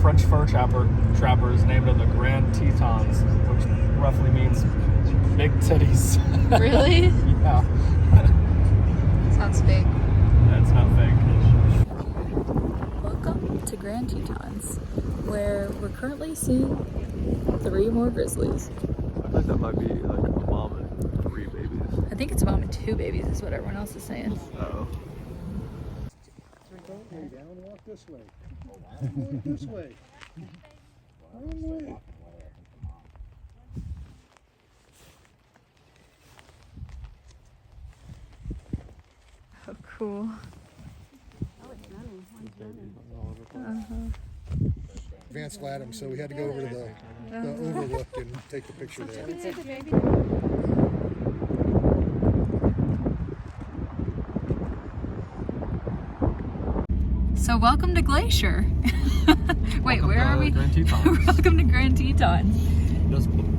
French fur trappers named them the Grand Tetons, which roughly means big titties. Really? Yeah. Sounds fake. That's not fake. Welcome to Grand Tetons, where we're currently seeing 3 more grizzlies. I think that might be like a mom and 3 babies. I think it's a mom and 2 babies is what everyone else is saying. Uh-oh. Hey, down, walk this way. Walk this way. Wrong way. Oh, cool. Advanced Latham, so we had to go over to the overlook and take the picture there. So welcome to Glacier. Wait, where are we? Grand Tetons. Welcome to Grand Tetons.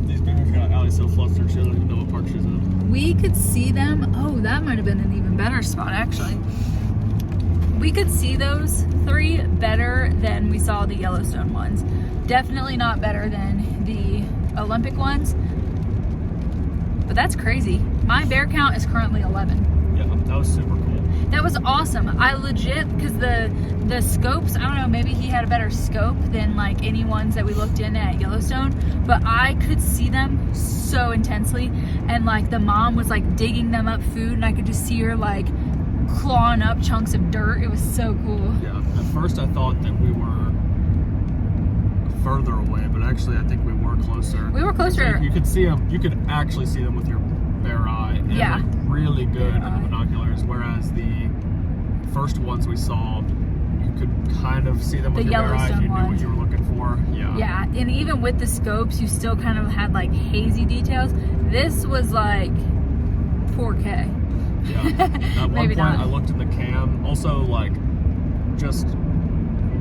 These bears got Allie so flustered she doesn't even know what park she's in. We could see them. Oh, that might have been an even better spot, actually. We could see those 3 better than we saw the Yellowstone ones. Definitely not better than the Olympic ones. But that's crazy. My bear count is currently 11. Yeah, that was super cool. That was awesome. I legit, because the scopes, I don't know, maybe he had a better scope than like any ones that we looked in at Yellowstone, but I could see them so intensely, and like the mom was like digging them up food, and I could just see her like clawing up chunks of dirt. It was so cool. Yeah, at first I thought that we were further away, but actually I think we were closer. We were closer. You could see them, you could actually see them with your bare eye, and Yeah. like really good in the binoculars, whereas the first ones we saw, you could kind of see them with The your bare eye if Yellowstone you knew what ones. you were looking for. Yeah. Yeah, and even with the scopes, you still kind of had like hazy details. This was like 4K. Yeah. At one Maybe point not. I looked in the cam, also like just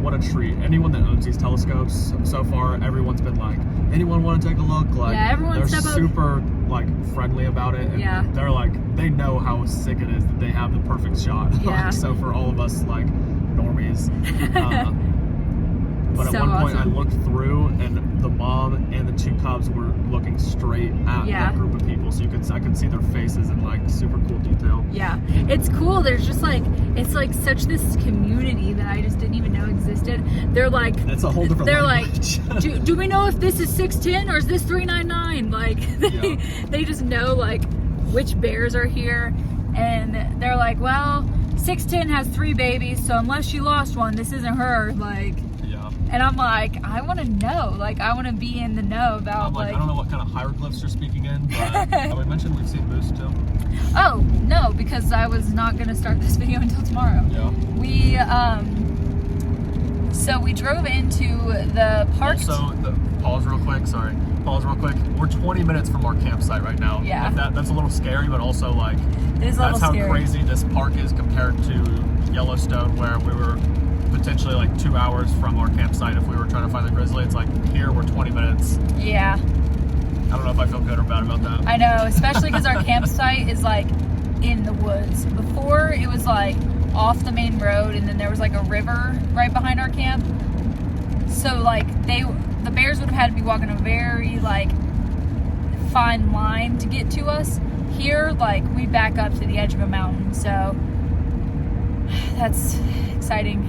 what a treat. Anyone that owns these telescopes so far, everyone's been like, anyone want to take a look? Like, Yeah, everyone they're step up. super like friendly about it. And Yeah. they're like, they know how sick it is that they have the perfect shot. Yeah. Like, so for all of us like normies. But at So one point I awesome. looked through and the mom and the 2 cubs were looking straight at Yeah. that group of people. So I could see their faces in like super cool detail. Yeah, it's cool. There's just like, it's like such this community that I just didn't even know existed. They're like, That's a whole different they're language. like, do we know if this is 610 or is this 399? Like, they just know like which bears are here, and they're like, well, 610 has 3 babies, so unless she lost one, this isn't her. Like, Yeah. and I'm like, I want to know. Like, I want to be in the know about I'm like, I don't know what kind of hieroglyphs you're speaking in, but we mentioned we've seen moose too. Oh, no, because I was not going to start this video until tomorrow. Yeah. So we drove into the park. Also, pause real quick. We're 20 minutes from our campsite right now. Yeah. And that's a little scary, but also like, It is a that's little how scary. crazy this park is compared to Yellowstone, where we were potentially like 2 hours from our campsite if we were trying to find the grizzly. It's like here we're 20 minutes. Yeah, I don't know if I feel good or bad about that. I know, especially because our campsite is like in the woods. Before it was like off the main road, and then there was like a river right behind our camp. So like the bears would have had to be walking a very like fine line to get to us. Here, like we back up to the edge of a mountain, so that's exciting.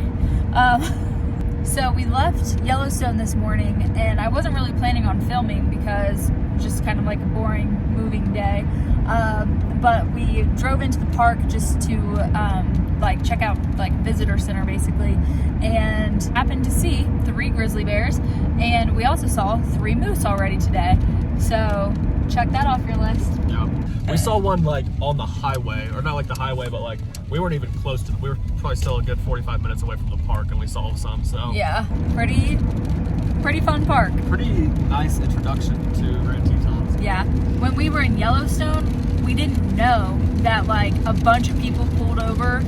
So we left Yellowstone this morning, and I wasn't really planning on filming because just kind of like a boring moving day. But we drove into the park just to like check out like visitor center basically, and happened to see 3 grizzly bears, and we also saw 3 moose already today. So check that off your list. Yeah. We saw one like on the highway, or not like the highway, but like we weren't even close to. We were probably still a good 45 minutes away from the park, and we saw some. So Yeah, pretty fun park. pretty nice introduction to Grand Tetons. Yeah, when we were in Yellowstone, we didn't know that like a bunch of people pulled over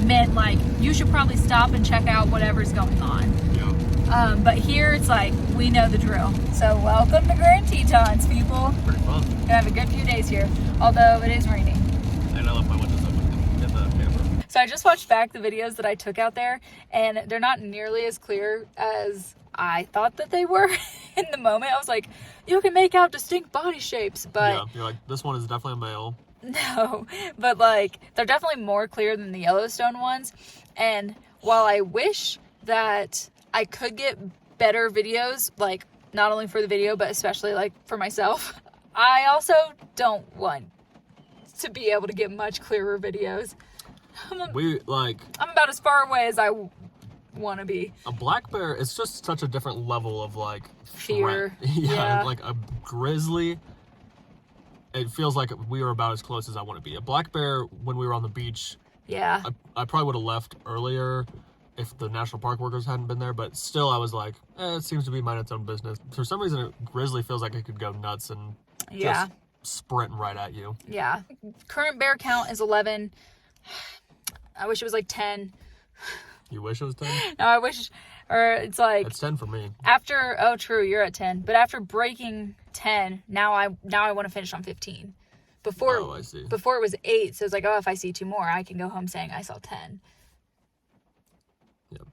meant like you should probably stop and check out whatever's going on. Yeah. But here it's like we know the drill. So welcome to Grand Tetons, people. Pretty fun. Gonna have a good few days here, although it is raining. And I left my windows open in the camper. So I just watched back the videos that I took out there, and they're not nearly as clear as I thought that they were in the moment. I was like, you can make out distinct body shapes, but Yeah, you're like, this one is definitely a male. no, but like they're definitely more clear than the Yellowstone ones. And while I wish that I could get better videos, like not only for the video, but especially like for myself, I also don't want to be able to get much clearer videos. I'm about as far away as I want to be. A black bear is just such a different level of like Fear. Yeah, like a grizzly. It feels like we were about as close as I want to be. A black bear, when we were on the beach, Yeah. I probably would have left earlier if the national park workers hadn't been there, but still I was like, it seems to be mind its own business. For some reason, a grizzly feels like it could go nuts and just sprint right at you. Yeah. Current bear count is 11. I wish it was like 10. You wish it was 10? No, I wish, or it's like It's 10 for me. after. Oh, true, you're at 10. But after breaking 10, now I want to finish on 15. Before, I see. Before it was 8, so it's like, oh, if I see 2 more, I can go home saying I saw 10. Yep.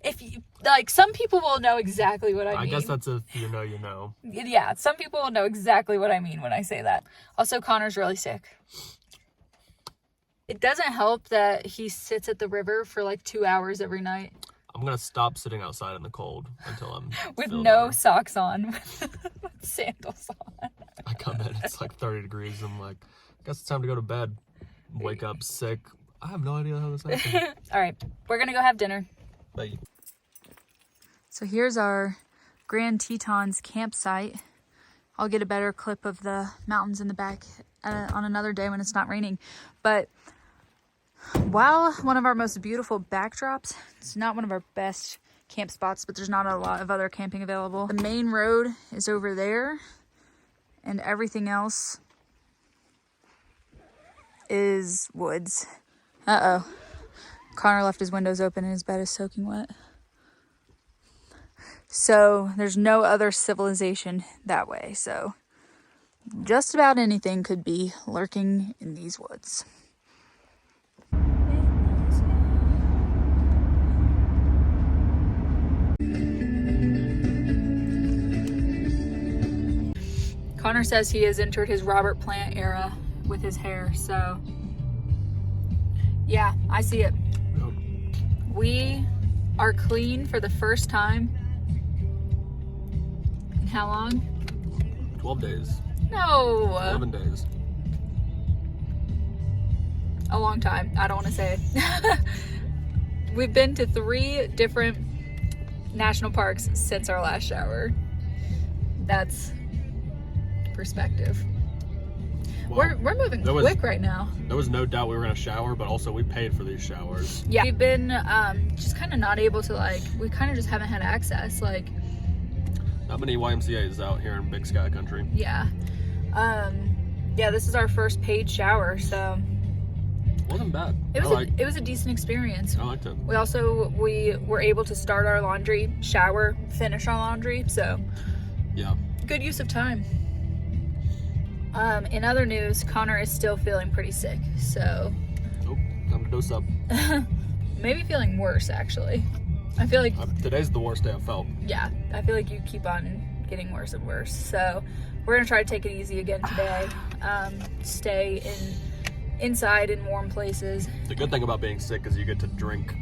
If you like, some people will know exactly what I mean. I guess that's if you know, you know. Yeah, some people will know exactly what I mean when I say that. Also, Connor's really sick. It doesn't help that he sits at the river for like 2 hours every night. I'm going to stop sitting outside in the cold until I'm With feeling no better. socks on. With sandals on. I come in, it's like 30 degrees. I'm like, I guess it's time to go to bed. Wake up sick. I have no idea how this happened. All right, we're going to go have dinner. Bye. So here's our Grand Tetons campsite. I'll get a better clip of the mountains in the back on another day when it's not raining. But while one of our most beautiful backdrops, it's not one of our best camp spots, but there's not a lot of other camping available. The main road is over there, and everything else is woods. Uh-oh. Connor left his windows open and his bed is soaking wet. So there's no other civilization that way. So just about anything could be lurking in these woods. Connor says he has entered his Robert Plant era with his hair, so yeah, I see it. Yep. We are clean for the first time in how long? 12 days. No. 11 days. A long time. I don't want to say it. We've been to 3 different national parks since our last shower. That's perspective. Well, We're moving quick right now. There was no doubt we were going to shower, but also we paid for these showers. Yeah, we've been just kind of not able to, like, we kind of just haven't had access, like. Not many YMCA's out here in Big Sky Country. Yeah. Yeah, this is our first paid shower, so. Wasn't bad. It was a decent experience. I liked it. We were able to start our laundry, shower, finish our laundry, so. Yeah. Good use of time. In other news, Connor is still feeling pretty sick, so. Nope. Time to dose up. Maybe feeling worse, actually. I feel like. Today's the worst day I've felt. Yeah, I feel like you keep on getting worse and worse. So we're gonna try to take it easy again today. Stay inside in warm places. The good thing about being sick is you get to drink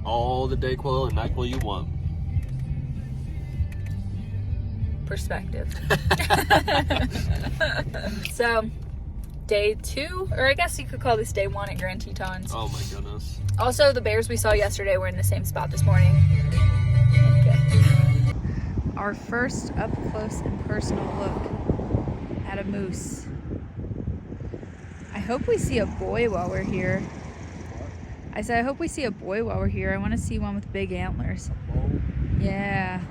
all the DayQuil and NyQuil you want. Perspective. So, day 2, or I guess you could call this day 1 at Grand Tetons. Oh my goodness. Also, the bears we saw yesterday were in the same spot this morning. Okay. Our first up close and personal look at a moose. I hope we see a boy while we're here. I said, I hope we see a boy while we're here. I want to see one with big antlers. Yeah.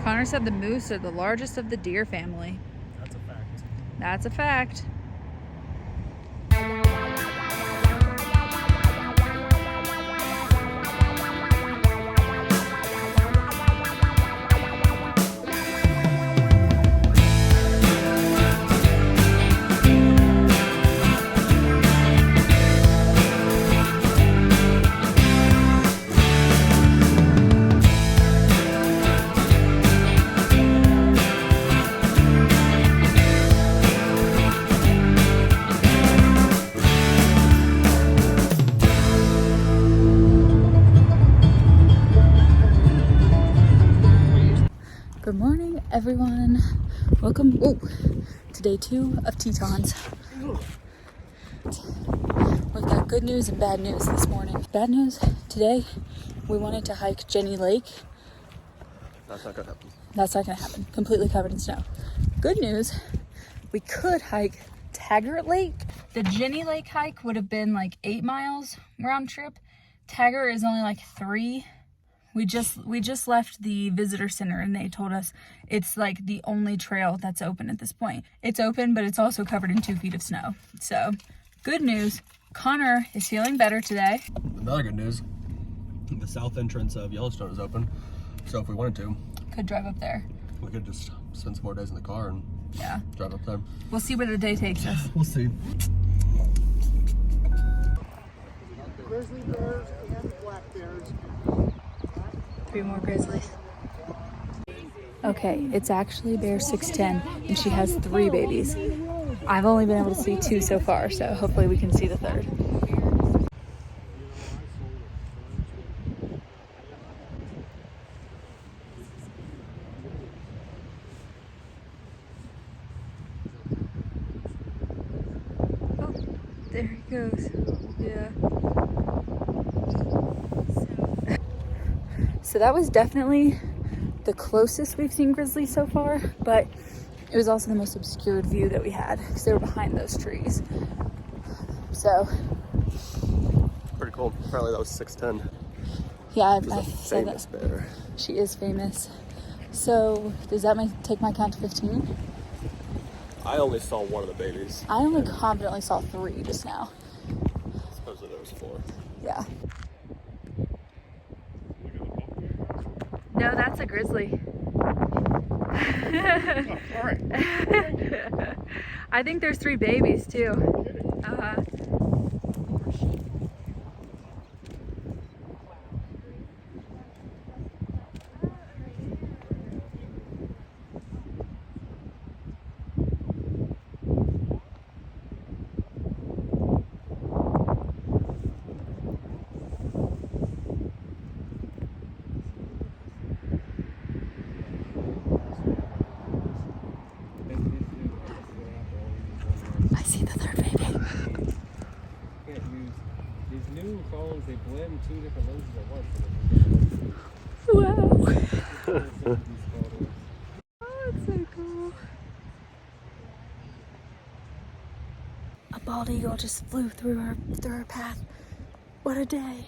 Connor said the moose are the largest of the deer family. That's a fact. That's a fact. Good morning, everyone. Welcome to day 2 of Tetons. We've got good news and bad news this morning. Bad news, today we wanted to hike Jenny Lake. That's not gonna happen. That's not gonna happen. Completely covered in snow. Good news, we could hike Taggart Lake. The Jenny Lake hike would have been like 8 miles round trip. Taggart is only like 3. We just left the visitor center and they told us it's like the only trail that's open at this point. It's open, but it's also covered in 2 feet of snow. So good news, Connor is feeling better today. Another good news, the south entrance of Yellowstone is open. So if we wanted to, Could drive up there. we could just spend some more days in the car and Yeah. drive up there. We'll see where the day takes us. We'll see. Grizzly bears and black bears. 3 more grizzlies. Okay, it's actually bear 610 and she has 3 babies. I've only been able to see 2 so far, so hopefully we can see the 3rd. Oh, there he goes. Yeah. So that was definitely the closest we've seen grizzlies so far, but it was also the most obscured view that we had because they were behind those trees. So Pretty cool. Apparently that was 610. yeah, She's I a said famous that. bear. She is famous. So does that take my count to 15? I only saw one of the babies. I only confidently saw 3 just now. Supposedly there was 4. Yeah. No, that's a grizzly. All right. I think there's 3 babies too. Uh-huh. I see the 3rd baby. Can't use these new phones, they blend 2 different lenses at once. Wow. Oh, it's so cool. A bald eagle just flew through our path. What a day.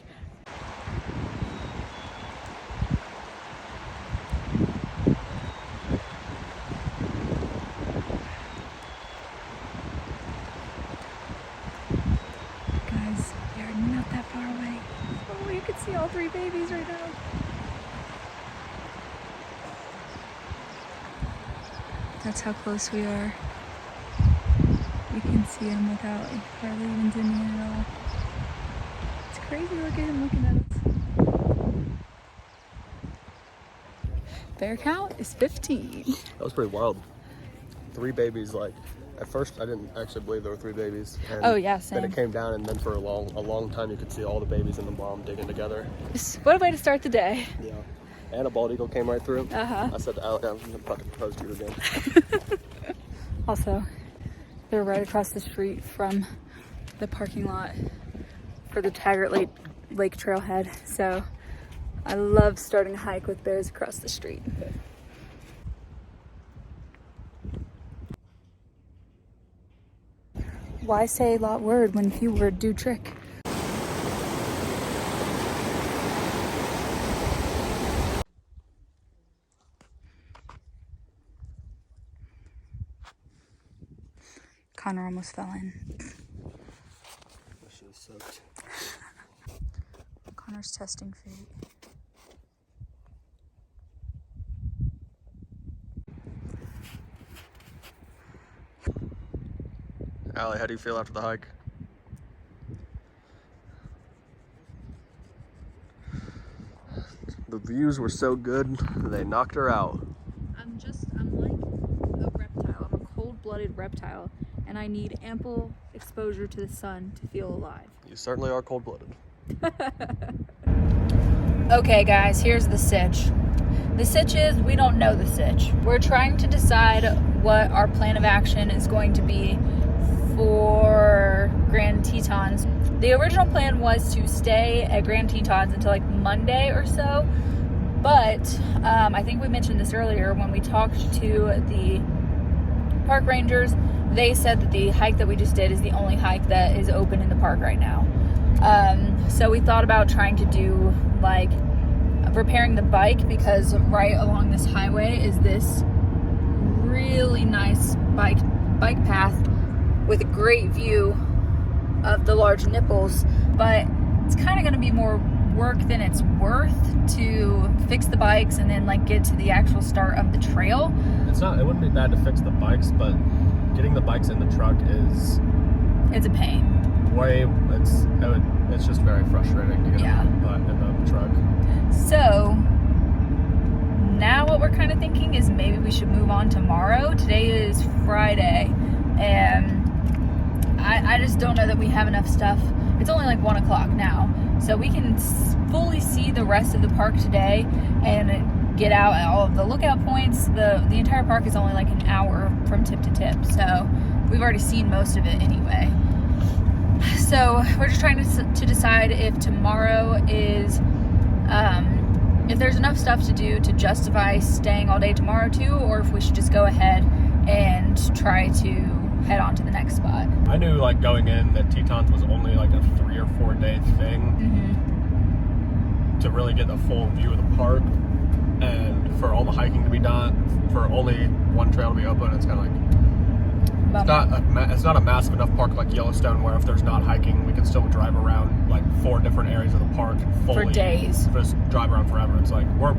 Guys, we are not that far away. Oh, you can see all 3 babies right now. That's how close we are. We can see him without hardly even zooming in at all. It's crazy, look at him looking at us. Bear count is 15. That was pretty wild. 3 babies, like, at first I didn't actually believe there were 3 babies. And Oh yeah, then same. it came down, and then for a long time you could see all the babies and the mom digging together. What a way to start the day. Yeah. And a bald eagle came right through. Uh-huh. I said to Alec, I'm about to propose to you again. Also, they're right across the street from the parking lot for the Taggart Lake trailhead. So I love starting a hike with bears across the street. Why say lot word when few word do trick? Connor almost fell in. She was soaked. Connor's testing fate. Allie, how do you feel after the hike? The views were so good, they knocked her out. I'm like a reptile. I'm a cold-blooded reptile, and I need ample exposure to the sun to feel alive. You certainly are cold-blooded. Okay, guys, here's the sitch. The sitch is, we don't know the sitch. We're trying to decide what our plan of action is going to be for Grand Tetons. The original plan was to stay at Grand Tetons until like Monday or so, but I think we mentioned this earlier when we talked to the park rangers. They said that the hike that we just did is the only hike that is open in the park right now. So we thought about trying to do like repairing the bike, because right along this highway is this really nice bike path with a great view of the large nipples, but it's kind of going to be more work than it's worth to fix the bikes and then like get to the actual start of the trail. It wouldn't be bad to fix the bikes, but getting the bikes in the truck it's a pain. It's just very frustrating to get them in the truck. So now what we're kind of thinking is maybe we should move on tomorrow. Today is Friday, and I just don't know that we have enough stuff. It's only like 1 o'clock now, so we can fully see the rest of the park today and get out at all of the lookout points. The entire park is only like an hour from tip to tip, so we've already seen most of it anyway. So we're just trying to decide if tomorrow is, if there's enough stuff to do to justify staying all day tomorrow too, or if we should just go ahead and try to head on to the next spot. I knew like going in that Tetons was only like a 3 or 4 day thing to really get the full view of the park, and for all the hiking to be done, for only one trail to be open, it's kind of like, it's not a massive enough park like Yellowstone where if there's not hiking, we can still drive around like 4 different areas of the park and fully for days. Just drive around forever. It's like we're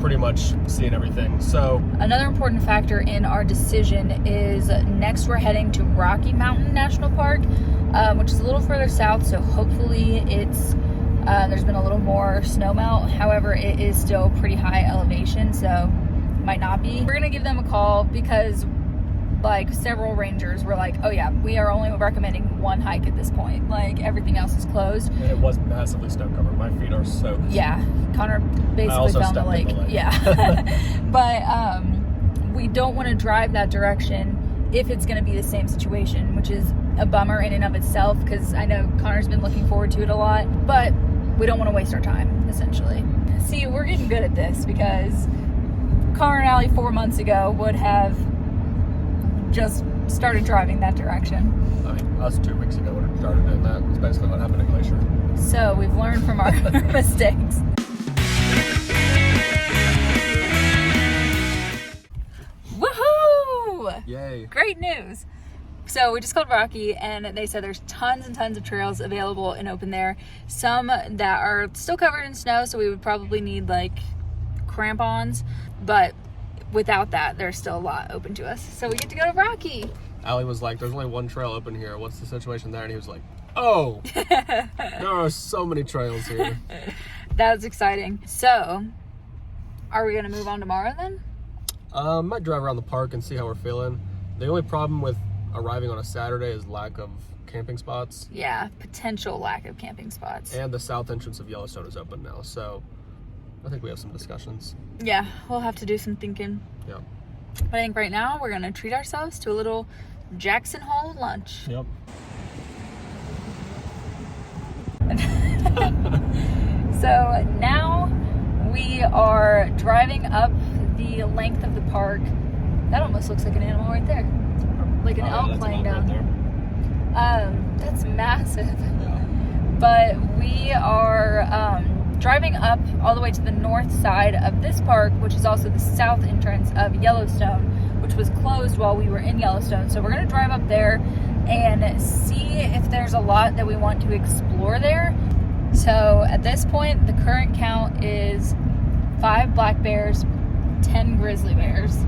pretty much seeing everything. So another important factor in our decision is next we're heading to Rocky Mountain National Park, which is a little further south. So hopefully it's there's been a little more snow melt. However, it is still pretty high elevation, so might not be. We're gonna give them a call because like several rangers were like, oh yeah, we are only recommending one hike at this point, like everything else is closed. And it was massively snow covered. My feet are soaked. Yeah, Connor basically fell in the lake. Yeah. But we don't want to drive that direction if it's going to be the same situation, which is a bummer in and of itself, because I know Connor's been looking forward to it a lot, but we don't want to waste our time, essentially. See, we're getting good at this, because Connor and Allie 4 months ago would have just started driving that direction. I mean, us 2 weeks ago would have started doing that. It's basically what happened at Glacier. So we've learned from our mistakes. Woohoo! Yay. Great news. So we just called Rocky, and they said there's tons and tons of trails available and open there. Some that are still covered in snow, so we would probably need like crampons, but without that, there's still a lot open to us. So we get to go to Rocky. Allie was like, there's only one trail open here. What's the situation there? And he was like, oh, there are so many trails here. That's exciting. So, are we going to move on tomorrow then? Might drive around the park and see how we're feeling. The only problem with arriving on a Saturday is lack of camping spots. Yeah, potential lack of camping spots. And the south entrance of Yellowstone is open now, so I think we have some discussions. Yeah, we'll have to do some thinking. Yeah. But I think right now we're going to treat ourselves to a little Jackson Hole lunch. Yep. So now we are driving up the length of the park. That almost looks like an animal right there. Like an elk laying down. Right, that's massive. Yeah. But we are driving up all the way to the north side of this park, which is also the south entrance of Yellowstone, which was closed while we were in Yellowstone. So we're going to drive up there and see if there's a lot that we want to explore there. So at this point, the current count is 5 black bears, 10 grizzly bears.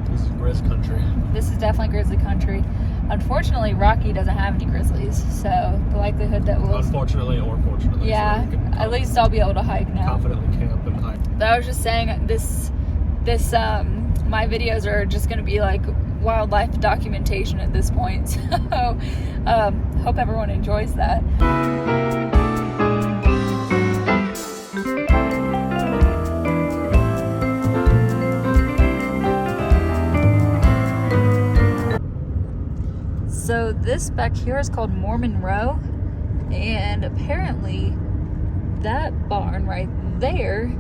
This is Grizz country. This is definitely grizzly country. Unfortunately, Rocky doesn't have any grizzlies, so the likelihood that we'll... Unfortunately or fortunately. Yeah, so at least I'll be able to hike now. Confidently camp and hike. But I was just saying, my videos are just going to be like wildlife documentation at this point. So, hope everyone enjoys that. this back here is called Mormon Row, and apparently that barn right there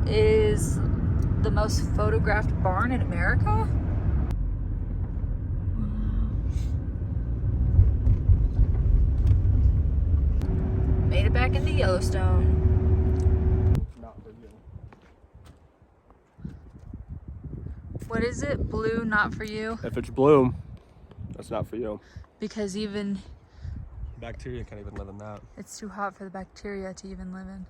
is the most photographed barn in America. Made it back into Yellowstone. Not for you. What is it? Blue, not for you? If it's blue, that's not for you. Because even Bacteria can't even live in that. it's too hot for the bacteria to even live in.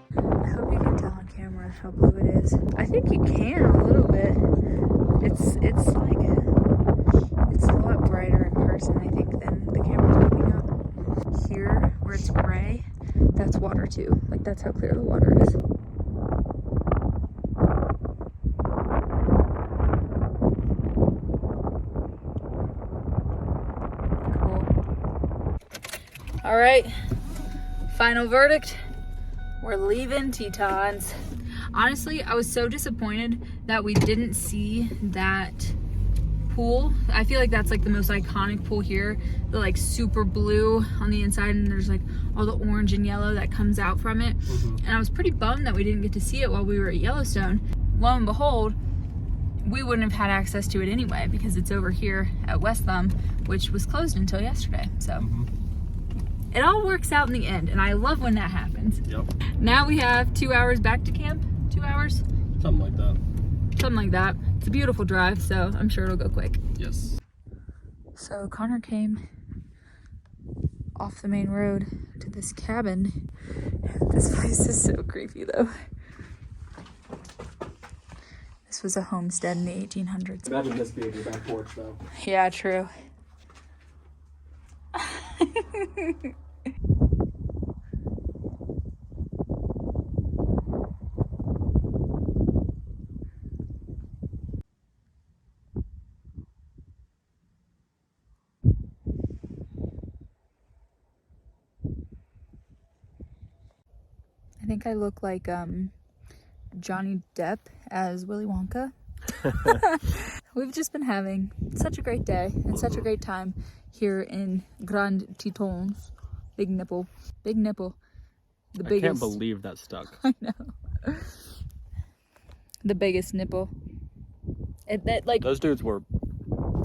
I hope you can tell on camera how blue it is. I think you can a little bit. It's like it's a lot brighter in person, I think, than the camera's picking up. Here, where it's gray, that's water too. Like that's how clear the water is. Cool. All right, final verdict. We're leaving Tetons. Honestly, I was so disappointed that we didn't see that pool. I feel like that's like the most iconic pool here. The like super blue on the inside, and there's like all the orange and yellow that comes out from it. And I was pretty bummed that we didn't get to see it while we were at Yellowstone. Lo and behold, we wouldn't have had access to it anyway because it's over here at West Thumb, which was closed until yesterday. So it all works out in the end, and I love when that happens. Yep. Now we have 2 hours back to camp. 2 hours? Something like that. Something like that. It's a beautiful drive, so I'm sure it'll go quick. Yes. So Connor came off the main road to this cabin. This place is so creepy though. This was a homestead in the 1800s. Imagine this being your back porch though. Yeah, true. I think I look like Johnny Depp as Willy Wonka. We've just been having such a great day and such a great time here in Grand Tetons. Big nipple. Big nipple. The biggest. I can't believe that stuck. I know. The biggest nipple. Like Those dudes were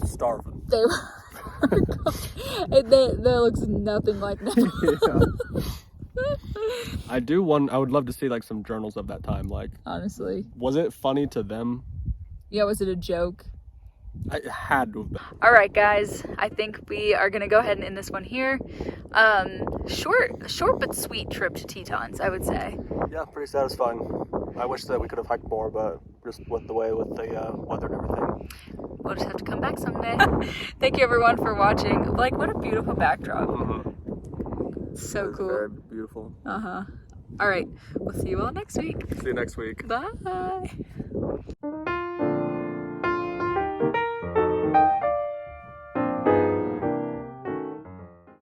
starving. they were. That looks nothing like nipple. Yeah. I would love to see like some journals of that time. Like, Honestly. Was it funny to them? Yeah, was it a joke? It had to have been. All right, guys, I think we are gonna go ahead and end this one here. Short but sweet trip to Tetons, I would say. Yeah, pretty satisfying. I wish that we could have hiked more, but just with the weather and everything. We'll just have to come back someday. Thank you everyone for watching. Like, what a beautiful backdrop. So cool. Very beautiful. All right, we'll see you all next week. See you next week. Bye.